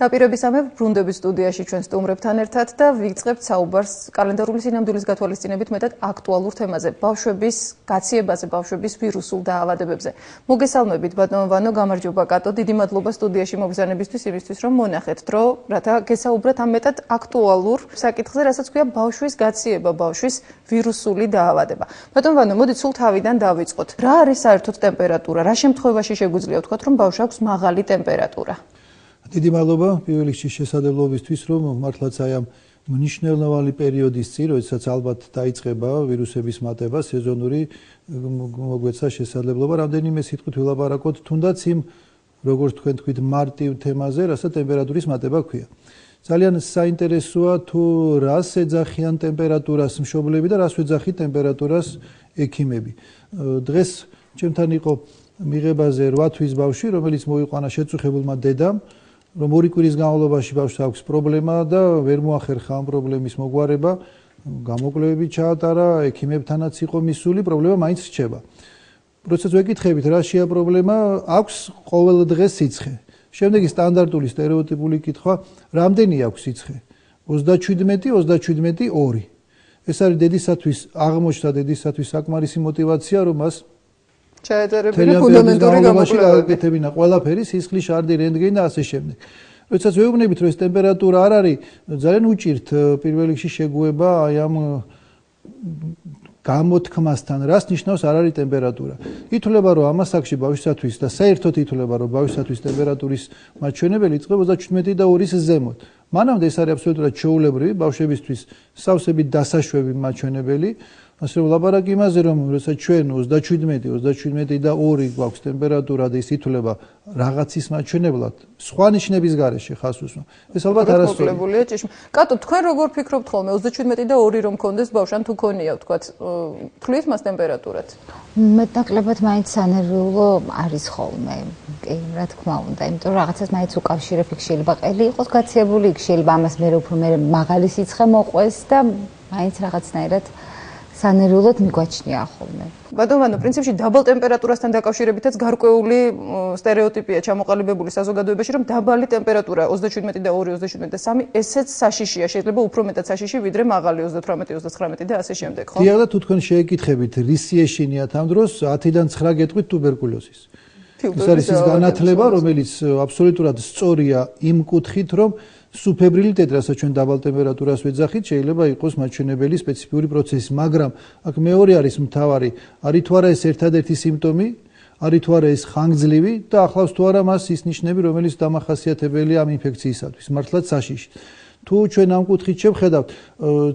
დაპირებისამე ბრუნდების სტუდიაში ჩვენ სტუმრებთან ერთად და ვიწყებთ საუბარს კალენდარული სინამდვილის გათვალისწინებით მეტად აქტუალურ თემაზე, ბავშვების გაციებაზე, ბავშვების ვირუსულ დაავადებებზე. მოგესალმებით ბატონო ვანო, გამარჯობა კატო, დიდი მადლობა სტუდიაში მოგზაურობისთვის, იმისთვის რომ მონახეთ დრო, რათა გესაუბროთ ამ მეტად აქტუალურ საკითხზე, რასაც ქვია ბავშვის გაციება, ბავშვის ვირუსული დაავადება. ბატონო ვანო, მოდით სულ თავიდან დავიწყოთ. რა არის საერთოდ ტემპერატურა? რა შემთხვევაში შეგვიძლია ვთქვათ, რომ ბავშვს აქვს მაღალი ტემპერატურა? დიდი მადლობა პირველ რიგში შესაძლებლობისთვის, რომ მართლაც აი ამ მნიშვნელოვანი პერიოდის წინ, როდესაც ალბათ დაიწყება ვირუსების მატება, სეზონური მოგვეცა შესაძლებლობა რამდენიმე სიტყვით ვილაპარაკოთ, თუნდაც იმ როგორც თქვენ თქვით მარტივ თემაზე, რასაც ტემპერატურის მატება ქვია. ძალიან საინტერესოა თუ რას ეძახიან ტემპერატურას მშობლები და რას ეძახით ტემპერატურას ექიმები. დღეს ჩემთან იყო მიღებაზე 8 თვის ბავშვი, რომელიც მოიყვანა შეწუხებულმა დედამ, რომ 2 კვირის განმავლობაში ბავშვს აქვს პრობლემა და ვერ მოახერხა ამ პრობლემის მოგვარება, გამოკვლევები ჩაატარა, ექიმებთანაც იყო მისული, პრობლემა მაინც რჩება. როდესაც ვეკითხებით, რაშია პრობლემა, აქვს ყოველ დღეს სიცხე. შემდეგი სტანდარტული სტერეოტიპული კითხვა, რამდენი აქვს სიცხე? 37, 37, 2. ეს არის დედისათვის, აღმოჩნდა დედისათვის საკმარისი мотиваცია, რომ მას ჩაეწერებინა ფუნდამენტური გამოკვლევებინა ყველაფერი, სისხლის შარდი, რენტგენი და ასე შემდეგ. როდესაც ვეუბნებით, რომ ეს ტემპერატურა არ არის, ძალიან უჭირთ პირველ რიგში შეგუება აი ამ გამოთქმასთან, რას ნიშნავს არ არის ტემპერატურა. ითვლება, რომ ამ ასაკში ბავშვისათვის და საერთოდ ითვლება, რომ ბავშვისათვის ტემპერატურის მაჩვენებელი იწყება 37 და 2-ის ზემოთ. მანამდე ეს არის აბსოლუტურად ჩვეულებრივი ბავშვებისთვის სავსებით დასაშვები მაჩვენებელი. ასე რომ ლაპარაკი იმაზე, რომ როდესაც ჩვენ 27 და 2 გვაქვს ტემპერატურა და ის ითვლება რაღაცის მაჩვენებლად, სხვა ნიშნების გარეშე ხას უსვამ. ეს ალბათ არასწორია ჭიშმა. კატო, თქვენ როგორ ფიქრობთ ხოლმე 27 და 2 რომ კონდეს ბავშვს, ან თუ ქონია ვთქვათ, თვლით მას ტემპერატურად? მეტნაკლებად მაინც სანერვიულო არის ხოლმე. კი, რა თქმა უნდა, იმიტომ რომ რაღაცას მაინც უკავშირებ, იქ შეიძლება ყელი იყოს გაციებული, იქ შეიძლება ამას მე უფრო მაღალი სიცხე მოყვეს და მაინც რაღაცნაირად სანერვიულად მიგვაჩნია ხოლმე. ბატონო ვანო, პრინციპში დაბალ ტემპერატურასთან დაკავშირებითაც გარკვეული სტერეოტიპია ჩამოყალიბებული საზოგადოებაში, რომ დაბალი ტემპერატურა 27 და 2, 27 და 3, ესეც საშიშია, შეიძლება უფრო მეტად საშიში, ვიდრე მაღალი 38, 39 და ასე შემდეგ, ხო? დიახ და თუ თქვენ შეეკითხებით, რისი ეშინიათ ამ დროს 10-დან 9 გეტყვით ტუბერკულოზის. ეს არის ის განათლება, რომელიც აბსოლუტურად სწორია იმ კუთხით, რომ სუფებრილიტეტი, რასაც ჩვენ დაბალ ტემპერატურას ვეძახით, შეიძლება იყოს მაჩვენებელი სპეციფიური პროცესი, მაგრამ აქ მეორე არის მთავარი, არის თუ არა ეს ერთადერთი სიმპტომი, არის თუ არა ეს ხანგრძლივი და ახლავს თუ არა მას ის ნიშნები, რომელიც დამახასიათებელია ამ ინფექციისათვის, მართლაც საშიში. თუ ჩვენ ამ კუთხით შევხედავთ,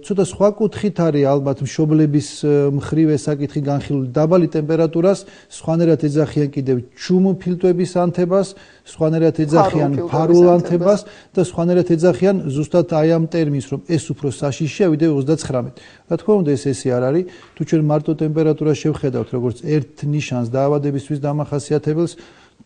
ცოტა სხვა კუთხით არის ალბათ მშობლების მხრივ ეს საკითხი განხილული. დაბალი ტემპერატურას სხვანაირად ეძახიან კიდევ ჩუმფილტვების ანთებას, სხვანაირად ეძახიან ფარულ ანთებას და სხვანაირად ეძახიან ზუსტად აი ამ ტერმინს, რომ ეს უფრო საშიშია ვიდრე 39. რა თქმა უნდა, ესე არ არის. თუ ჩვენ მარტო ტემპერატურას შევხედავთ, როგორც ერთ ნიშანს დაავადებისთვის დამახასიათებელს,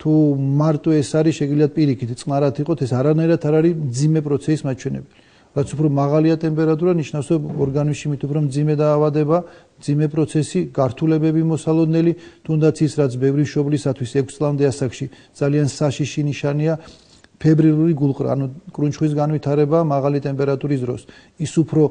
თუ მარტო ეს არის, შეგიძლიათ პირიქით წყნარად იყოთ, ეს არანაირად არ არის მძიმე პროცესის მაჩვენებელი. რაც უფრო მაღალია ტემპერატურა, ნიშნავს, რომ ორგანიზმში მით უფრო მძიმე დაავადება, მძიმე პროცესი, გართულებები მოსალოდნელი, თუნდაც ის, რაც ბევრი მშობლისათვის 6 წლამდე ასაკში ძალიან საშიში ნიშანია, ფებრილური გულყრა, ანუ კრუნჩხვის განვითარება მაღალი ტემპერატურის დროს. ის უფრო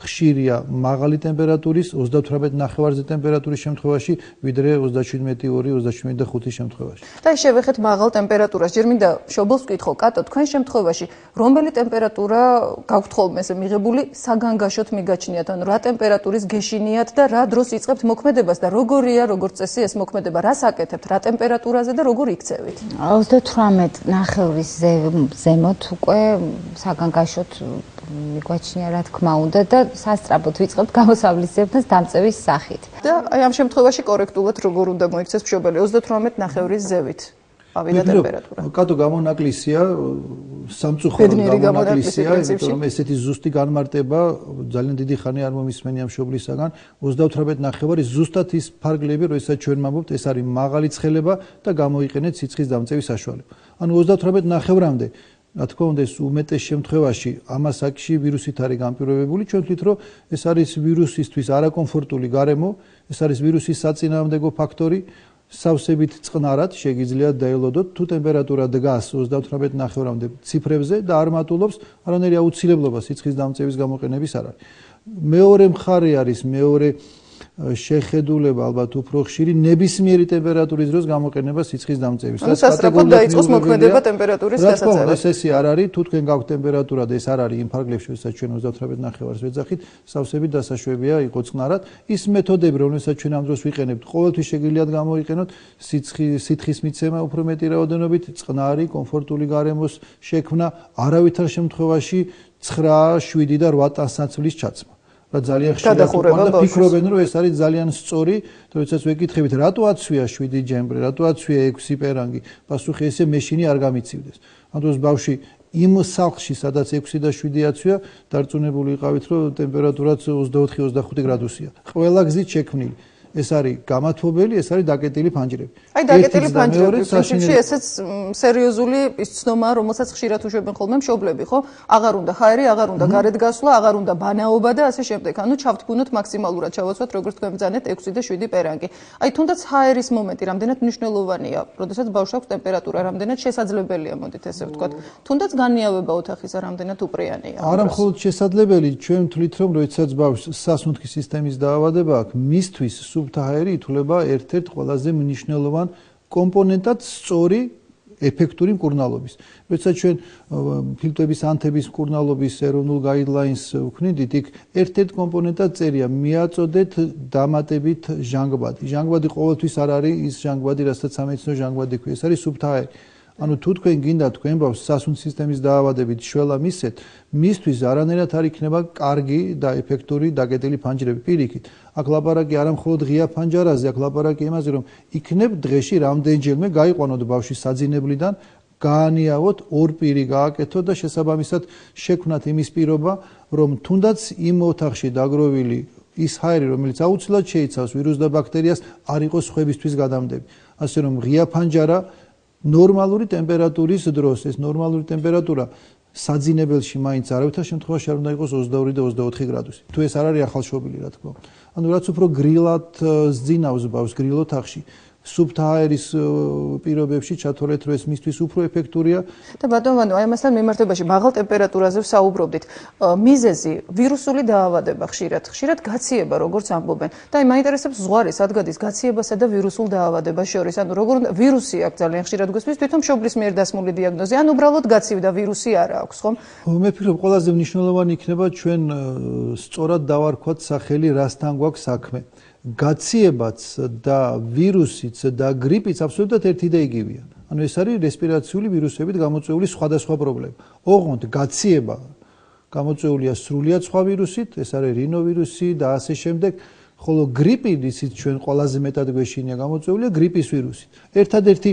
ხშირია მაღალი ტემპერატურის 38 ნახევარზე ტემპერატურის შემთხვევაში, ვიდრე 37, 2, 37 და 5 შემთხვევაში. და შევეხეთ მაღალ ტემპერატურას. ჯერ მინდა მშობელს ვკითხო, კატო, თქვენ შემთხვევაში რომელი ტემპერატურა გაქვთ ხოლმე ესე მიღებული საგანგაშოდ მიგაჩნიათ, ანუ რა ტემპერატურის გეშინიათ და რა დროს იწყებთ მოქმედებას და როგორია როგორც წესი ეს მოქმედება, რას აკეთებთ, რა ტემპერატურაზე და როგორ იქცევით? 38 ნახევრის ზემოთ უკვე საგანგაშოდ მიგვაჩნია რა თქმა უნდა და სასწრაფოდ ვიწყებთ გამოსავლისებრთა დამწევის სახით. და აი ამ შემთხვევაში კორექტულად როგორ უნდა მოიქცეს მშობელი 38 ნახევრის ზევით? ავიდა ტემპერატურა. კატო გამონაკლისია, სამწუხაროდ გამონაკლისია, იმიტომ რომ ესეთი ზუსტი განმარტება ძალიან დიდი ხანი არ მომისმენია მშობლისაგან. 38 ნახევარი ზუსტად ის ფარგლები, როდესაც ჩვენ ვამბობთ, ეს არის მაღალი ცხელება და გამოიყენეთ სიცხის დამწევის საშუალება. ანუ 38 ნახევრამდე რა თქმა უნდა, ეს უმეტეს შემთხვევაში ამ ასაკში ვირუსით არის განპირობებული. ჩვენ ვთვლით, რომ ეს არის ვირუსისთვის არაკომფორტული გარემო, ეს არის ვირუსის საწინააღმდეგო ფაქტორი, სავსებით წყნარად შეგიძლიათ დაელოდოთ თუ ტემპერატურა დგას 38.5-მდე ციფრებზე და არ მატულობს არანაირი აუცილებლობა სიცხის დამწევის გამოყენების არ არის. მეორე მხარე არის მეორე შეხედულება ალბათ უფრო ხშირი ნებისმიერი ტემპერატურის დროს გამოყენება სიცხის დამწევის. სასწრაფოდ დაიწყოს მოქმედება ტემპერატურის გასაცემად. ეს ესე არ არის, თუ თქვენ გაქვთ ტემპერატურა და ეს არ არის იმ ფარგლებში, როდესაც ჩვენ 38.5-ს ვეძახით, სავსებით დასაშვებია იყოს წყნარად. ის მეთოდები, რომელსაც ჩვენ ამ დროს ვიყენებთ, ყოველთვის შეგიძლიათ გამოიყენოთ სიცხის მიცემა უფრო მეტი რაოდენობით, წყნარი, კომფორტული გარემოს შექმნა, არავითარ შემთხვევაში 9, 7 და 8 ტანსაცმლის ჩაცმა. რა ძალიან ხშირად და ფიქრობენ რომ ეს არის ძალიან სწორი, როდესაც ვეკითხებით რატო აცვია 7 ჯემბრი, რატო აცვია 6 პერანგი, პასუხი ესე მეშინი არ გამიცივდეს. ამ დროს ბავშვი იმ სახლში, სადაც 6 და 7 აცვია, დარწმუნებული იყავით რომ ტემპერატურაც 24-25 გრადუსია. ყველა გზით შექმნილი. ეს არის გამათბობელი, ეს არის დაკეტილი ფანჯრები. აი დაკეტილი ფანჯრები, პრინციპში ესეც სერიოზული ის ცნომაა, რომელსაც ხშირად უშვებენ ხოლმე მშობლები, ხო? აღარ უნდა ჰაერი, აღარ უნდა გარეთ გასვლა, აღარ უნდა ბანაობა და ასე შემდეგ. ანუ ჩავთქმუნოთ მაქსიმალურად, ჩავაცვათ როგორც თქვენ ბრძანეთ 6 და 7 პერანგი. აი თუნდაც ჰაერის მომენტი რამდენად მნიშვნელოვანია, როდესაც ბავშვს აქვს ტემპერატურა, რამდენად შესაძლებელია, მოდით ესე ვთქვათ. თუნდაც განიავება ოთახისა რამდენად უპრიანია. არა მხოლოდ შესაძლებელი, ჩვენ ვთვლით რომ როდესაც ბავშვს სასუნთქი სისტემის დაავადება აქვს, მისთვის სუფთა ჰაერი ითვლება ერთ-ერთ ყველაზე მნიშვნელოვან კომპონენტად სწორი ეფექტური მკურნალობის. როდესაც ჩვენ ფილტვების ანთების მკურნალობის ეროვნულ გაიდლაინს ვქნიდით, იქ ერთ-ერთ კომპონენტად წერია მიაწოდეთ დამატებით ჟანგბადი. ჟანგბადი ყოველთვის არ არის ის ჟანგბადი, რასაც სამედიცინო ჟანგბადი ქვია, ეს არის სუფთა ჰაერი. ანუ თუ თქვენ გინდა თქვენ ბავშვს სასუნთქი სისტემის დაავადებით შველა მისცეთ, მისთვის არანაირად არ იქნება კარგი და ეფექტური დაკეტილი ფანჯრები პირიქით. აქ ლაპარაკი არა მხოლოდ ღია ფანჯარაზე, აქ ლაპარაკი იმაზე, რომ იქნებ დღეში რამდენჯერმე გაიყვანოთ ბავშვის საძინებლიდან, გაანიავოთ, ორ პირი გააკეთოთ და შესაბამისად შექმნათ იმის პირობა, რომ თუნდაც იმ ოთახში დაგროვილი ის ჰაერი, რომელიც აუცილებლად შეიცავს ვირუსს და ბაქტერიას, არ იყოს სხვებისთვის გადამდები. ასე რომ ღია ფანჯარა ნორმალური ტემპერატურის დროს, ეს ნორმალური ტემპერატურა საძინებელში მაინც არავითარ შემთხვევაში არ უნდა იყოს 22 და 24 გრადუსი. თუ ეს არ არის ახალშობილი, რა თქმა უნდა. ანუ რაც უფრო გრილად ზძინავს ბავშვს გრილ ოთახში, სუფთა ჰაერის პირობებში ჩათვალეთ, რომ ეს მისთვის უფრო ეფექტურია. და ბატონო, აი ამასთან მიმართებაში მაღალ ტემპერატურაზე ვსაუბრობდით. მიზეზი ვირუსული დაავადება ხშირად გაციება, როგორც ამბობენ. და აი მაინტერესებს ზღვარი სად გადის გაციებასა და ვირუსულ დაავადებას შორის. ანუ როგორ უნდა ვირუსი აქვს ძალიან ხშირად გვესმის თვითონ მშობლის მიერ დასმული დიაგნოზი, ან უბრალოდ გაცივდა ვირუსი არა აქვს, ხომ? მე ვფიქრობ, ყველაზე მნიშვნელოვანი იქნება ჩვენ სწორად დავარქვათ სახელი, რასთან გვაქვს საქმე. გაციებაც და ვირუსიც და გრიპიც აბსოლუტურად ერთი და იგივეა. ანუ ეს არის რესპირაციული ვირუსებით გამოწვეული სხვადასხვა პრობლემა. ოღონდ გაციება გამოწვეულია სრულიად სხვა ვირუსით, ეს არის რინოვირუსი და ასე შემდეგ, ხოლო გრიპი, ისიც ჩვენ ყველაზე მეტად გვეშინია, გამოწვეულია გრიპის ვირუსით. ერთადერთი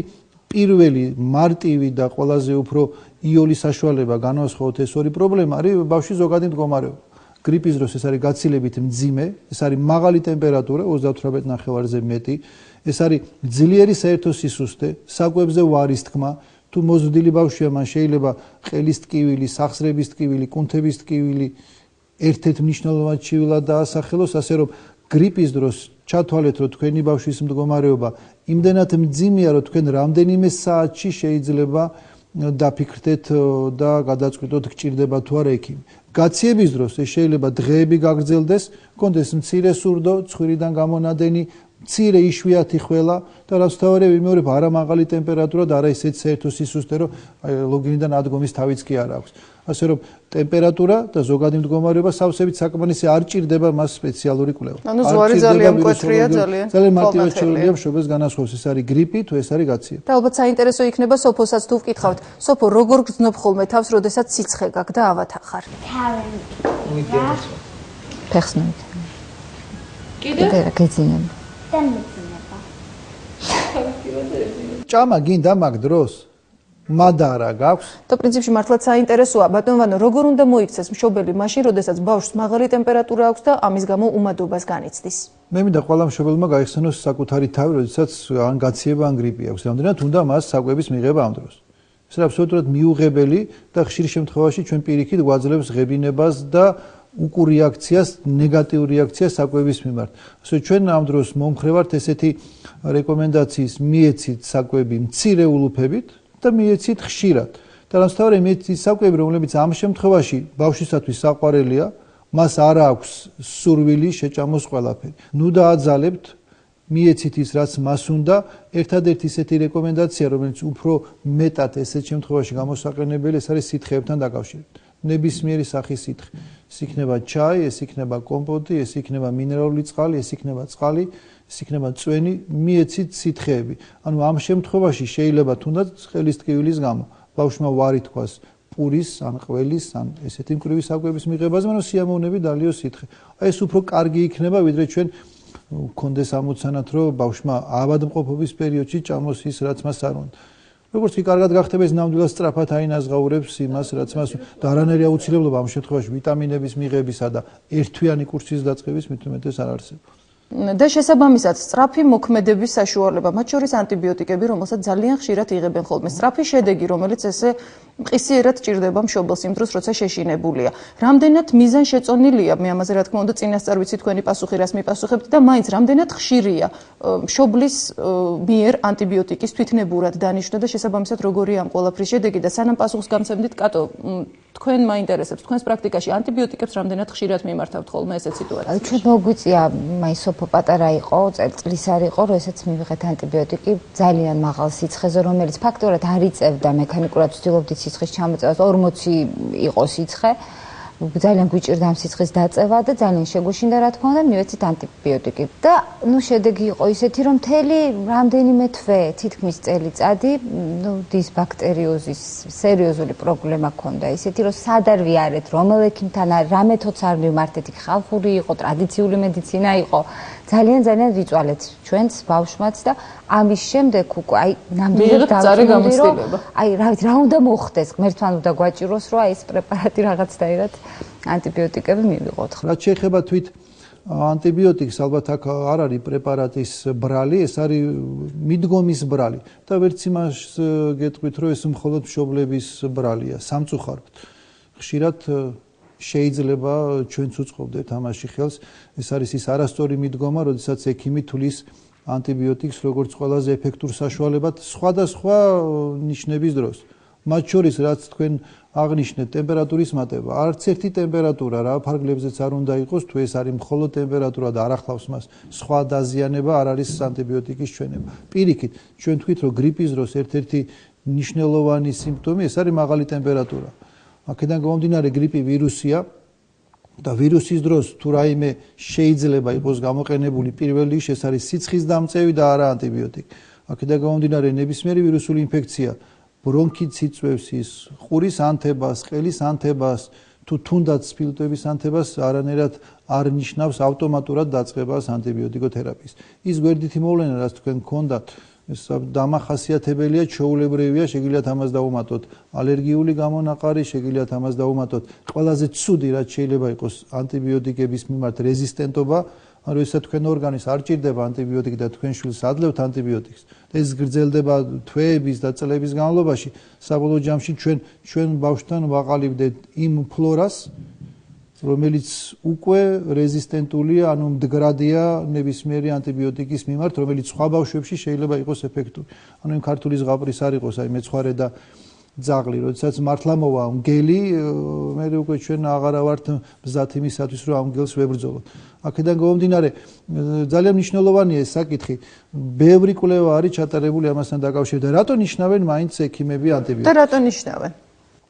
პირველი მარტივი და ყველაზე უფრო იოლი საშუალება განვასხვაოთ ეს ორი პრობლემა არის ბავშვის ზოგადი მდგომარეობა. გრიპის დროს ეს არის გაცილებით მძიმე, ეს არის მაღალი ტემპერატურა 38.5-ზე მეტი, ეს არის ძლიერი საერთო სისუსტე, საკვებზე ვარის თქმა, თუ მოზრდილი ბავშვია, მან შეიძლება ყელის ტკივილი, სახსრების ტკივილი, კუნთების ტკივილი ერთ-ერთ მნიშვნელოვან ჩივილად დაასახელოს, ასე რომ გრიპის დროს ჩათვალეთ, რომ თქვენი ბავშვის მდგომარეობა იმდენად მძიმეა, რომ თქვენ რამდენიმე საათში შეიძლება დაფიქრდეთ და გადაწყვიტოთ გჭირდება თუ არა ექიმი. გაციების დროს ეს შეიძლება დღეები გაგრძელდეს, კონდეს მცირე სურდო, ცხვირიდან გამონადენი, მცირე იშვიათი ხველა და რაც თავარი ვიმეორებ, არა მაღალი ტემპერატურა და არა ისეთ საერთო სისუსტე, რომ ლოგინიდან ადგომის თავიც კი არ აქვს. ასე რომ ტემპერატურა და ზოგადი მდგომარეობა სავსებით საკმარისი არ ჭირდება მას სპეციალური კვლევა. ანუ ზღვარი ძალიან მკვეთრია, ძალიან მარტივად შეიძლება მშობელს განასხვავოს, ეს არის გრიპი თუ ეს არის გაციება. და ალბათ საინტერესო იქნება სოფოსაც თუ ვკითხავთ. სოფო, როგორ გრძნობ ხოლმე თავს, როდესაც სიცხე გაქვს და ავათა ხარ? ფეხსნობით. კიდე რა გეძინება? და მეძინება. ჭამა გინდა მაგ დროს? მადარა გაქვს? და პრინციპში მართლაც საინტერესოა, ბატონო, როგორ უნდა მოიქცეს მშობელი მაშინ, როდესაც ბავშვს მაღალი ტემპერატურა აქვს და ამის გამო უმადობას განიცდის? მე მინდა ყველა მშობელმა გაიხსენოს საკუთარი თავი, როდესაც ან გაციება, ან გრიპი აქვს. რამდენად უნდა მას საკვების მიღება ამ დროს. ეს არის აბსოლუტურად მიუღებელი და ხშირ შემთხვევაში ჩვენ პირიქით გვაძლევს ღებინებას და უკუ რეაქციას, ნეგატიურ რეაქციას საკვების მიმართ. ასე ჩვენ ამ დროს მომხრევართ ესეთი რეკომენდაციის მიეცით საკვები მცირე ულუფებით და მიეცით ხშირად. და რასთავარი მიეცით საკვები, რომლებიც ამ შემთხვევაში ბავშვისათვის საყვარელია, მას არ აქვს სურვილი შეჭამოს ყველაფერი. ნუ დააძალებთ, მიეცით ის რაც მას უნდა. ერთადერთი ისეთი რეკომენდაცია, რომელიც უფრო მეტად ესეთ შემთხვევაში გამოსაყენებელი, ეს არის სითხეებთან დაკავშირებით. ნებისმიერი სახის სითხე. ეს იქნება ჩაი, ეს იქნება კომპოტი, ეს იქნება მინერალური წყალი, ეს იქნება წყალი, ეს იქნება წვენი, მიეცით სითხეები. ანუ ამ შემთხვევაში შეიძლება თუნდაც ხელის ტკივილის გამო ბავშვმა ვარი თქვას პურის, ან ყველის, ან ესეთი მკვრივი საკვების მიღებაზე, მაგრამ სიამოვნებით დალიოს სითხე. აი ეს უფრო კარგი იქნება, ვიდრე ჩვენ კონდეს ამოცანათ, რომ ბავშვმა ავადმყოფობის პერიოდში ჭამოს ის, რაც მას არ უნდა. როგორც კი კარგად გახდება, ეს ნამდვილად სწრაფად აინაზღაურებს იმას, რაც მას და არანაირი აუცილებლობა ამ შემთხვევაში ვიტამინების მიღებისა და ერთთვიანი კურსის დაწყების მით უმეტეს არ არსებობს. და შესაბამისად, სწრაფი მოქმედების საშუალება, მათ შორის ანტიბიოტიკები, რომელსაც ძალიან ხშირად იღებენ ხოლმე. სწრაფი შედეგი, რომელიც ესე მყისიერად ჭირდება მშობელს იმ დროს, როცა შეშინებულია. რამდენად მიზანშეწონილია, მე ამაზე რა თქმა უნდა წინასწარ ვიცი თქვენი პასუხი, რას მიპასუხებთ და მაინც რამდენად ხშირია მშობლის მიერ ანტიბიოტიკის თვითნებურად დანიშნა და შესაბამისად როგორია ამ ყველაფრის შედეგი და სანამ პასუხს გამცემდით, კატო, თქვენ მაინტერესებს, თქვენს პრაქტიკაში ანტიბიოტიკებს რამდენად ხშირად მიმართავთ ხოლმე ესეთ სიტუაციებში? ჩვენ მოგვიწია, მაისოფო პატარა იყო, წელწლის არ იყო, როდესაც მივიღეთ ანტიბიოტიკი ძალიან მაღალ სიცხეზე, რომელიც ფაქტორად არ იწევდა მექანიკურად ვცდილობდით სიცხის ჩამოწევას, 40 იყო სიცხე. ძალიან გვიჭირდა ამ სიცხის დაწევა და ძალიან შეგვეშინდა რა თქმა უნდა მივეცით ანტიბიოტიკი და შედეგი იყო ისეთი რომ მთელი რამდენიმე თვე თითქმის წელიწადი დისბაქტერიოზის სერიოზული პრობლემა ჰქონდა ისეთი რომ სად არ ვიარეთ რომელ ექიმთან რა მეთოდს არ მივმართეთ იქ ხალხური იყო ტრადიციული მედიცინა იყო ძალიან ვიწვალეთ ჩვენს ბავშვმაც და ამის შემდეგ უკვე აი ნამდვილად გამოცდილება აი რა ვიცი რა უნდა მოხდეს ღმერთთან უნდა გვაჭიროს რომ აი ეს პრეპარატი რაღაცნაირად ანტიბიოტიკები მივიღოთ. რაც შეეხება თვით ანტიბიოტიკს, ალბათ აქ არ არის პრეპარატის ბრალი, ეს არის მიდგომის ბრალი. და ვერც იმას გეტყვით, რომ ეს მხოლოდ მშობლების ბრალია, სამწუხაროდ. ხშირად შეიძლება ჩვენც უწყობდეთ ამაში ხელს, ეს არის ის არასწორი მიდგომა, როდესაც ექიმი თulis ანტიბიოტიკს როგორც ყველაზე ეფექტურ საშუალებად სხვადასხვა ნიშნების დროს. მათ შორის რაც თქვენ აღნიშნეთ ტემპერატურის მატება, არც ერთი ტემპერატურა რა ფარგლებზეც არ უნდა იყოს, თუ ეს არის მხოლოდ ტემპერატურა და არ ახლავს მას სხვა დაზიანება, არ არის ანტიბიოტიკის ჩვენება. პირიქით, ჩვენ თქვით რომ გრიპის დროს ერთ-ერთი მნიშვნელოვანი სიმპტომი ეს არის მაღალი ტემპერატურა. აქედან გამომდინარე გრიპი ვირუსია და ვირუსის დროს თუ რაიმე შეიძლება იყოს გამოყენებული პირველ რიგში ეს არის სიცხის დამწევი და არა ანტიბიოტიკი. აქედან გამომდინარე ნებისმიერი ვირუსული ინფექცია ბრონქიტს იწვევს ის ყურის ანთებას, ყელის ანთებას, თუ თუნდაც სპილტვების ანთებას არანაირად არ ნიშნავს ავტომატურად დაწყებას ანტიბიოტიკოთერაპიის. ის გვერდითი მოვლენა, რაც თქვენ გქონდათ, ეს დამახასიათებელია, ჩვეულებრივია, შეგიძლიათ ამას დაუმატოთ ალერგიული გამონაყარი, შეგიძლიათ ამას დაუმატოთ ყველაზე ცუდი, რაც შეიძლება იყოს ანტიბიოტიკების მიმართ რეზისტენტობა, ანუ ესა თქვენ ორგანიზმს არ ჭირდება ანტიბიოტიკი და თქვენ შვილს ადლებთ ანტიბიოტიკს. ეს გრძელდება თვეების და წლების განმავლობაში. საბოლოო ჯამში ჩვენ ბავშვთან ვაყალიბდეთ იმ ფლორას, რომელიც უკვე რეზისტენტულია, ანუ მდგრადია ნებისმიერი ანტიბიოტიკის მიმართ, რომელიც სხვა ბავშვებში შეიძლება იყოს ეფექტური. ანუ იმ ქართული ზღაპრის არ იყოს, აი მეცხვარე და ძაღლი, როდესაც მართლა მოვა მგელი, მე უკვე ჩვენ აღარ ვართ მზად იმისათვის, რომ ამ მგელს ვებრძოლოთ. აქედან გამომდინარე, ძალიან მნიშვნელოვანია ეს საკითხი. ბევრი კვლევა არის ჩატარებული ამასთან დაკავშირებით და რატო ნიშნავენ მაინც ექიმები ანტიბიოტიკებს? და რატო ნიშნავენ?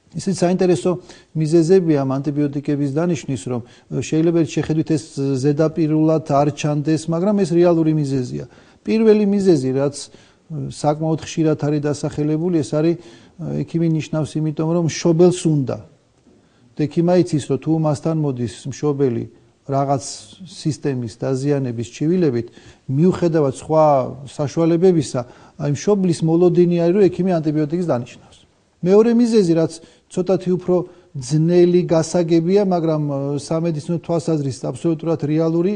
ისიც საინტერესო მიზეზებია ამ ანტიბიოტიკების დანიშნის, რომ შეიძლება შეხედვით ეს ზედაპირულად არ ჩანდეს, მაგრამ ეს რეალური მიზეზია. პირველი მიზეზი, რაც საკმაოდ ხშირად არის დასახელებული, ეს არის ექიმი ნიშნავს იმიტომ, რომ მშობელს უნდა. ექიმა იცის, რომ თუ მასთან მოდის მშობელი რაღაც სისტემის დაზიანების ჩივილებით, მიუხედავად სხვა საშუალებებისა, აი მშობლის მოლოდინი არის, რომ ექიმი ანტიბიოტიკს დანიშნავს. მეორე მიზეზი, რაც ცოტათი უფრო ძნელი გასაგებია, მაგრამ სამედიცინო თვალსაზრისით აბსოლუტურად რეალური,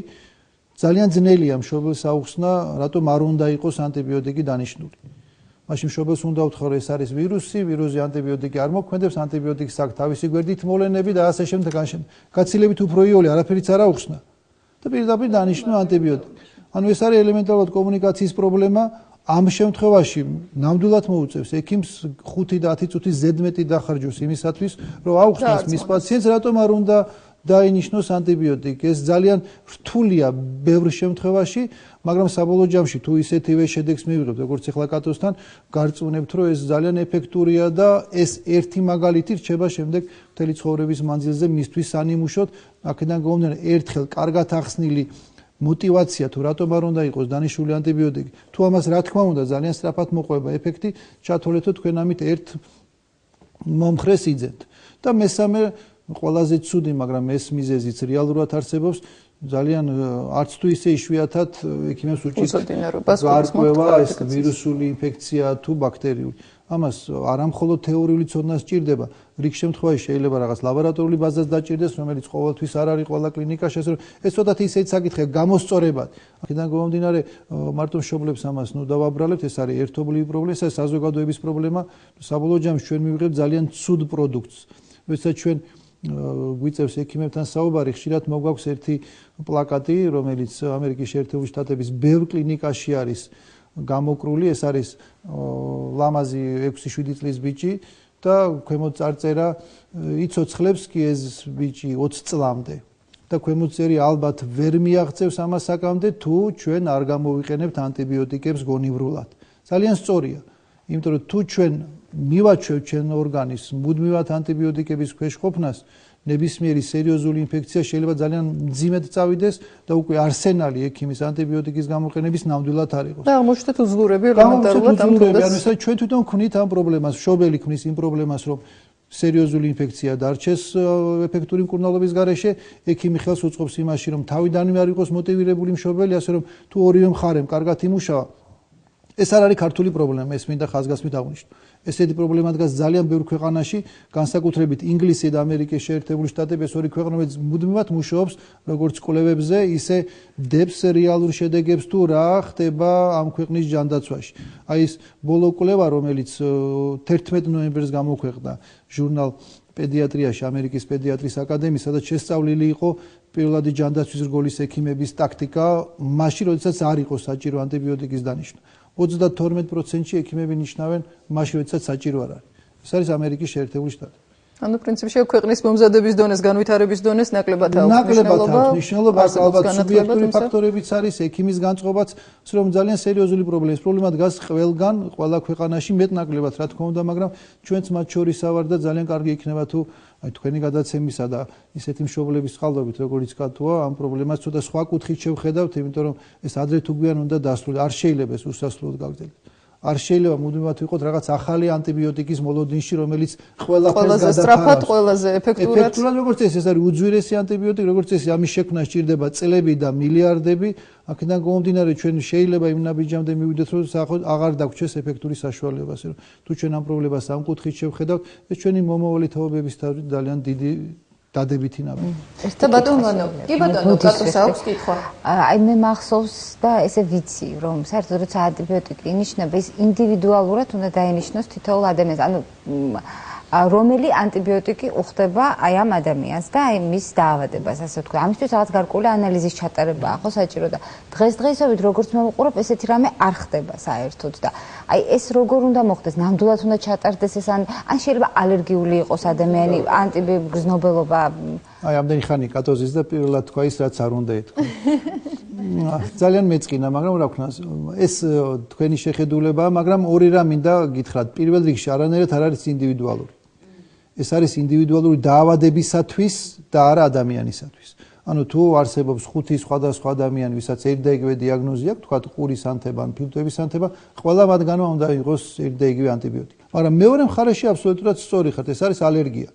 ძალიან ძნელია მშობელს აუხსნა, რატომ არ უნდა იყოს ანტიბიოტიკი დანიშნული. მაშინ მშობელს უნდა უთხრა რომ ეს არის ვირუსი, ვირუსი ანტიბიოტიკი არ მოქმედებს, ანტიბიოტიკის აქვს თავისი გვერდით მოვლენები და ასე შემდეგ. გაცილებით უფრო იოლი, არაფერიც არ აუხსნა. და პირდაპირ დანიშნო ანტიბიოტიკი. ანუ ეს არის ელემენტარულად კომუნიკაციის პრობლემა. ამ შემთხვევაში ნამდვილად მოუწევს ექიმს 5 და 10 წუთის ზედმეტი დახარჯოს იმისათვის, რომ აუხსნას მის პაციენტს, რატომ არ უნდა დაინიშნოს ანტიბიოტიკი. ეს ძალიან რთულია ბევრ შემთხვევაში, მაგრამ საბოლოო ჯამში თუ ისეთივე შედეგს მივიღებთ, როგორც ახლა კატოსთან, გარწმუნებთ, რომ ეს ძალიან ეფექტურია და ეს ერთი მაგალითი რჩება შემდეგ მთელი ცხოვრების მანძილზე მისთვის სანიმუშოდ. აქედან გამომდინარე, ერთხელ კარგად ახსნილი мотивация თუ რატომ არ უნდა იყოს დანიშნული ანტიბიოტიკი. თუ ამას რა თქმა უნდა ძალიან სწრაფად მოყვება ეფექტი, ჩათვალეთ რომ თქვენ ამით ერთ მომხრეს იძენთ. და მესამე ყველაზე ცუდი, მაგრამ ეს მიზეზიც რეალურად არსებობს, ძალიან არც თუ ისე იშვიათად ექიმებს უჭირთ გარკვევა ეს ვირუსული ინფექცია თუ ბაქტერიული. ამას არა მხოლოდ თეორიული ცოდნა სჭირდება, რიგ შემთხვევაში შეიძლება რაღაც ლაბორატორიული ბაზაც დაჭირდეს, რომელიც ყოველთვის არ არის ყველა კლინიკაში, ასე რომ ეს ცოტათი ისეთ საკითხია გამოსწორებად. აქედან გამომდინარე, მარტო მშობლებს ამას დავაბრალებთ, ეს არის ერთობლივი პრობლემა, ეს არის საზოგადოების პრობლემა. საბოლოო ჯამში ჩვენ მივიღებთ ძალიან ცუდ პროდუქტს. როდესაც ჩვენ გვიწევს ექიმებთან საუბარი, ხშირად მოგვაქვს ერთი პლაკატი, რომელიც ამერიკის შეერთებული შტატების ბევრ კლინიკაში არის გამოკრული, ეს არის ლამაზი 6-7 წლის ბიჭი და ქვემოთ წარწერა იცოცხლებს კი ეს ბიჭი 20 წლამდე. და ქვემოთ წერი ალბათ ვერ მიაღწევს ამას საკამდე თუ ჩვენ არ გამოვიყენებთ ანტიბიოტიკებს გონივრულად. ძალიან სწორია. იმიტომ რომ თუ ჩვენ მივაჩვევთ ჩვენ ორგანიზმს მუდმივად ანტიბიოტიკების ქვეშ ყოფნას, ნებისმიერი სერიოზული ინფექცია შეიძლება ძალიან მძიმედ წავიდეს და უკვე არსენალი ექიმის ანტიბიოტიკის გამოყენების ნამდვილად არ იყოს. და აღმოჩნდეთ უძლურები ელემენტარულად ამ თუნდაც. ანუ ეს ჩვენ თვითონ ქმნით ამ პრობლემას, მშობელი ქმნის იმ პრობლემას, რომ სერიოზული ინფექცია დარჩეს ეფექტური მკურნალობის გარეშე, ექიმი ხელს უწყობს იმაში, რომ თავიდანვე არ იყოს მოტივირებული მშობელი, ასე რომ თუ ორივე მხარემ კარგად იმუშავა, ეს არ არის ქართული პრობლემა, ეს მინდა ხაზგასმით აღვნიშნო. ესეთი პრობლემა დგას ძალიან ბევრ ქვეყანაში, განსაკუთრებით ინგლისი და ამერიკის შეერთებული შტატები, ეს ორი ქვეყანა, რომელიც მუდმივად მუშაობს როგორც კვლევებზე, ისე დებს რეალურ შედეგებს თუ რა ხდება ამ ქვეყნის ჯანდაცვაში. აი ეს ბოლო კვლევა, რომელიც 11 ნოემბერს გამოქვეყნდა ჟურნალ პედიატრიაში, ამერიკის პედიატრის აკადემიის, სადაც შესწავლილი იყო პირველადი ჯანდაცვის რგოლის ექიმების ტაქტიკა, მაშინ, როდესაც არ იყო საჭირო ანტიბიოტიკის დანიშნა. 32%-ში ექიმები ნიშნავენ მაშინ, როდესაც საჭირო არ არის. ეს არის ამერიკის შეერთებული შტატები. ანუ პრინციპში ქვეყნის მომზადების დონეს, განვითარების დონეს ნაკლებად აქვს მნიშვნელობა, ალბათ სუბიექტური ფაქტორებიც არის, ექიმის განწყობაც, რომ ძალიან სერიოზული პრობლემა. პრობლემა დგას ყველგან, ყველა ქვეყანაში მეტ-ნაკლებად, რა თქმა უნდა, მაგრამ ჩვენც მათ შორის ავარ და ძალიან კარგი იქნება თუ აი თქვენი გადაცემისა და ისეთი მშობლების წყალობით, როგორც კატოა, ამ პრობლემას ცოტა სხვა კუთხით შევხედავთ, იმიტომ რომ ეს ადრე თუ გვიან უნდა დასრულდეს. არ შეიძლება ეს უსასრულოდ გაგრძელდეს. არ შეიძლება მუდმივად ვიყოთ რაღაც ახალი ანტიბიოტიკის მოლოდინში, რომელიც ყველაზე სწრაფად, ყველაზე ეფექტურად. ეფექტურად როგორც ეს არის უძვირესი ანტიბიოტიკი, როგორც ეს ამის შექმნა სჭირდება წლები და მილიარდები. აქედან გამომდინარე, ჩვენ შეიძლება იმ ნაბიჯამდე მივიდეთ, რომ აღარ დაგვრჩეს ეფექტური საშუალება, ასე რომ თუ ჩვენ ამ პრობლემას ამ კუთხით შევხედავთ, ეს ჩვენი მომავალი თაობების თავით ძალიან დიდი დადებითი ნაბიჯი. და ბატონო, კი ბატონო, კატოს აქვს კითხვა. აი მე მახსოვს და ესე ვიცი, რომ საერთოდ როცა ანტიბიოტიკი ინიშნება, ის ინდივიდუალურად უნდა დაინიშნოს თითოეულ ადამიანს. ანუ რომელი ანტიბიოტიკი უხდება აი ამ ადამიანს და აი მის დაავადებას, ასე ვთქვი. ამისთვის რაღაც გარკვეული ანალიზის ჩატარებაა ხო საჭირო და დღესდღეობით როგორც მოვუყურებ, ესეთი რამე არ ხდება საერთოდ და აი ეს როგორ უნდა მოხდეს? ნამდვილად უნდა ჩატარდეს ეს ან შეიძლება ალერგიული იყოს ადამიანი ანტიბიოგზნობელობა? აი ამდენი ხანი კატოზის და პირველად თქვა ის რაც არ უნდა ეთქვა. ძალიან მეწყინა, მაგრამ რა ვქნა, ეს თქვენი შეხედულებაა, მაგრამ ორი რამ მინდა გითხრათ. პირველ რიგში არანაირად არ არის ინდივიდუალური. ეს არის ინდივიდუალური დაავადებისათვის და არა ადამიანისათვის. ანუ თუ არსებობს 5 სხვადასხვა ადამიანი, ვისაც ერთ და იგივე დიაგნოზი აქვს, თქვათ ყურის ანთება ან ფილტვების ანთება, ყველა მათგანმა უნდა იყოს ერთ და იგივე ანტიბიოტიკი. მაგრამ მეორე მხარეში აბსოლუტურად სწორი ხართ, ეს არის ალერგია.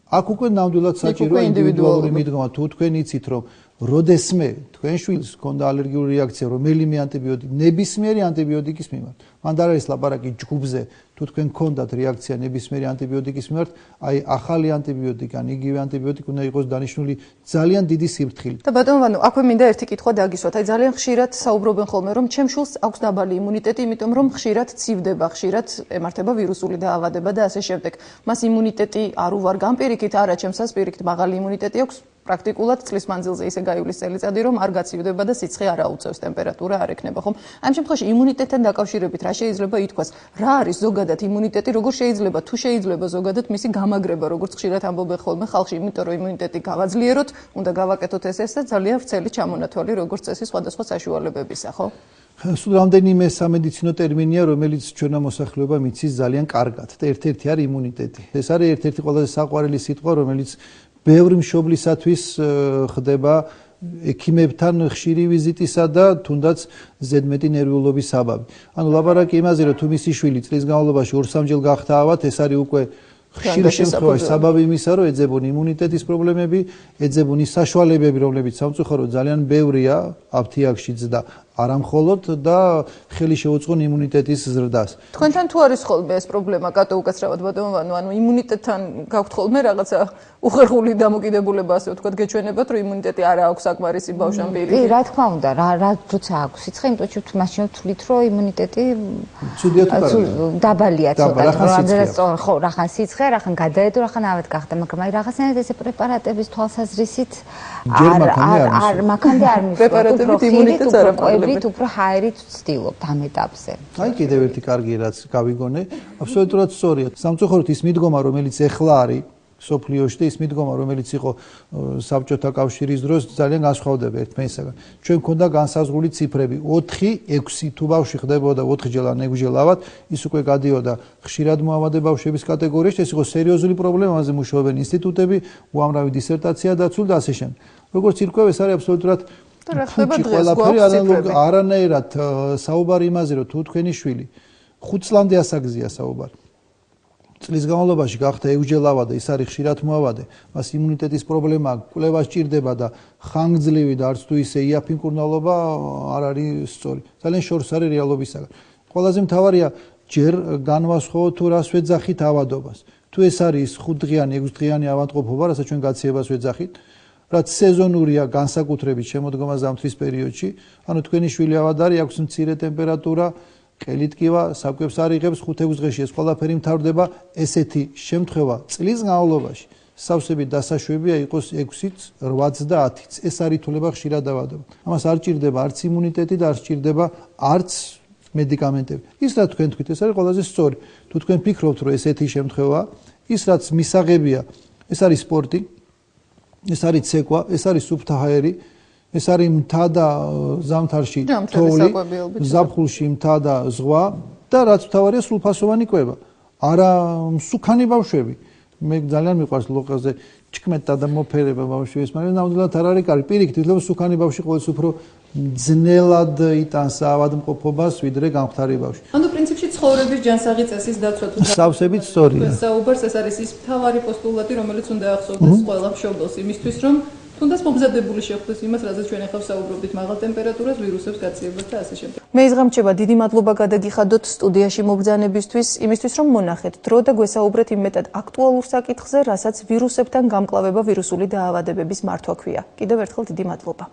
აქ უკვე ნამდვილად საჭიროა ინდივიდუალური მიდგომა. თუ თქვენ იცით, რომ როდესმე თქვენ შვილს ჰქონდა ალერგიული რეაქცია რომელიმე ანტიბიოტიკი, ნებისმიერი ანტიბიოტიკის მიმართ, მან არ არის ლაპარაკი ჯგუფზე თუ თქვენ გქონდათ რეაქცია ნებისმიერი ანტიბიოტიკის მიმართ, აი ახალი ანტიბიოტიკი ან იგივე ანტიბიოტიკი უნდა იყოს დანიშნული ძალიან დიდი სიფრთხილით. და ბატონო ვანო, აქვე მინდა ერთი კითხვა დაგისვათ. აი ძალიან ხშირად საუბრობენ ხოლმე, რომ ჩემ შულს აქვს დაბალი იმუნიტეტი, იმიტომ რომ ხშირად ცივდება, ხშირად ემართება ვირუსული დაავადება და ასე შემდეგ. მას იმუნიტეტი არ უვარ განპირიქით, არა, ჩემსაც პირიქით მაღალი იმუნიტეტი აქვს. პრაქტიკულად წლის მანძილზე ისე გაივლის წელიწადი, რომ არ გაცივდება და სიცხე არ აუწევს, ტემპერატურა არ ექნება, ხომ? ამ შემთხვევაში იმუნიტეტთან დაკავშირებით რა შეიძლება ითქვას? რა არის ზოგადად იმუნიტეტი, როგორ შეიძლება თუ შეიძლება ზოგადად მისი გამაგრება, როგორც ხშირად ამბობენ ხოლმე ხალხში, იმიტომ რომ იმუნიტეტი გავაძლიეროთ, უნდა გავაკეთოთ ეს და ძალიან ვრცელი ჩამონათვალი როგორც წესი სხვადასხვა საშუალებებისა, ხო? სულ რამდენიმე სამედიცინო ტერმინია, რომელიც ჩვენმა მოსახლეობამ იცის ძალიან კარგად და ერთ-ერთი არის იმუნიტეტი. ეს არის ერთ-ერთი ყველაზე საყვარელი სიტყვა, რომელიც ბევრი მშობლისათვის ხდება ექიმებთან ხშირი ვიზიტისა და თუნდაც ზედმეტი ნერვიულობის საბაბი. ანუ ლაპარაკი იმაზე, რომ თუ მისი შვილი წლის განმავლობაში 2-3 გახდა ავად, ეს არის უკვე ხშირ შემთხვევაში საბაბი იმისა, რომ ეძებონ იმუნიტეტის პრობლემები, ეძებონ ის საშუალებები, რომლებიც სამწუხაროდ ძალიან ბევრია აფთიაქშიც და არამხოლოდ და ხელი შეუწყონ იმუნიტეტის ზრდას. თქვენთან თუ არის ხოლმე ეს პრობლემა, კატო უკაცრავად ბატონო ვანო, ანუ იმუნიტეტთან გაქვთ ხოლმე რაღაცა უხერხული დამოკიდებულება, ასე ვთქვათ, გეჩვენებათ, რომ იმუნიტეტი არ აქვს საკმარისი ბავშვთან პირიქით. კი, რა თქმა უნდა, რა როცა აქვს სიცხე, იმიტომ რომ მაშინ ვთვლით, რომ იმუნიტეტი დაბალია ცოტა, რომ ხო, რახან სიცხე, რახან გადაედო, რახან ავად გახდა, მაგრამ აი რაღაცნაირად ესე პრეპარატების თვალსაზრისით არ მაქამდე არ მისვლა. პრეპარატებით იმუნიტეტს არ აყოლებს. უფრო ჰაერით ვცდილობთ ამ ეტაპზე. აი კიდევ ერთი კარგი რაც გავიგონე, აბსოლუტურად სწორია. სამწუხაროდ ის მიდგომა, რომელიც ეხლა არის სოფლიოში და ის მიდგომა, რომელიც იყო საბჭოთა კავშირის დროს, ძალიან განსხვავდება ერთმანეთისგან. ჩვენ გვქონდა განსაზღვრული ციფრები 4-6 თუ ბავშვი ხდებოდა 4-ჯერ ან 6-ჯერ ავად, ის უკვე გადიოდა ხშირად მოავადე ბავშვების კატეგორიაში. ეს იყო სერიოზული პრობლემა, ამაზე მუშაობენ ინსტიტუტები, უამრავი დისერტაცია დაცული და ასე შემდეგ. როგორც ირკვევ, ეს არის აბსოლუტურად ყველაფერი არანაირად საუბარი იმაზე, რომ თუ თქვენი შვილი 5 წლამდე ასაგზია საუბარი. წლის განმავლობაში გახდა 6-ჯერ ავადე, ის არის ხშირად მოავადე, მას იმუნიტეტის პრობლემა, კვლევა სჭირდება და ხანგრძლივი და არც თუ ისე იაფი მკურნალობა არ არის სწორი. ძალიან შორს არის რეალობისაგან. ყველაზე მთავარია ჯერ განვასხვაოთ თუ რას ვეძახით ავადობას. თუ ეს არის 5-დღიანი, 6-დღიანი ავადმყოფობა, რასაც ჩვენ გაციებას ვეძახით, რაც სეზონურია განსაკუთრებით შემოდგომა ზამთრის პერიოდში, ანუ თქვენი შვილი ავად არის, აქვს მცირე ტემპერატურა, ყელიტკივა, საკვებს არ იღებს 5-6 დღეში, ეს ყველაფერი მთავრდება, ესეთი შემთხვევა წლის განმავლობაში სავსებით დასაშვებია იყოს 6-იც, 8-ც და 10-ც. ეს არ ითვლება ხშირად ავადობა. ამას არ ჭირდება არც იმუნიტეტი და არ ჭირდება არც მედიკამენტები. ის რაც თქვენ თქვით, ეს არის ყველაზე სწორი. თუ თქვენ ფიქრობთ, რომ ესეთი შემთხვევა, ის რაც მისაღებია, ეს არის სპორტი, ეს არის ცეკვა, ეს არის სუფთა ჰაერი, ეს არის მთა და ზამთარში თოვლი, ზაფხულში მთა და ზღვა და რაც მთავარია სრულფასოვანი კვება. არა მსუქანი ბავშვები. მე ძალიან მიყვარს ლოყაზე ჩქმეტა და მოფერება ბავშვის, მაგრამ ნამდვილად არ არის კარგი. პირიქით, ითვლება მსუქანი ბავშვი ყოველთვის უფრო ძნელად იტანს ავადმყოფობას, ვიდრე გამხდარი ბავშვი. ანუ პრინციპში ცხოვრების ჯანსაღი წესის დაცვა თუ სავსებით სწორია. საუბარს ეს არის ის მთავარი პოსტულატი, რომელიც უნდა ახსოვდეს ყველა მშობელს იმისთვის, რომ თუნდაც მომზადებული შეხვდეს იმას, რაზეც ჩვენ ახლა ვსაუბრობდით, მაღალ ტემპერატურას, ვირუსებს გაციებას და ასე შემდეგ. მე იზღამჩება, დიდი მადლობა გადაგიხადოთ სტუდიაში მობრძანებისთვის, იმისთვის, რომ მონახეთ დრო და გვესაუბრეთ იმ მეტად აქტუალურ საკითხზე, რასაც ვირუსებთან გამკლავება, ვირუსული დაავადებების მართვა ქვია. კიდევ ერთხელ დიდი მადლობა.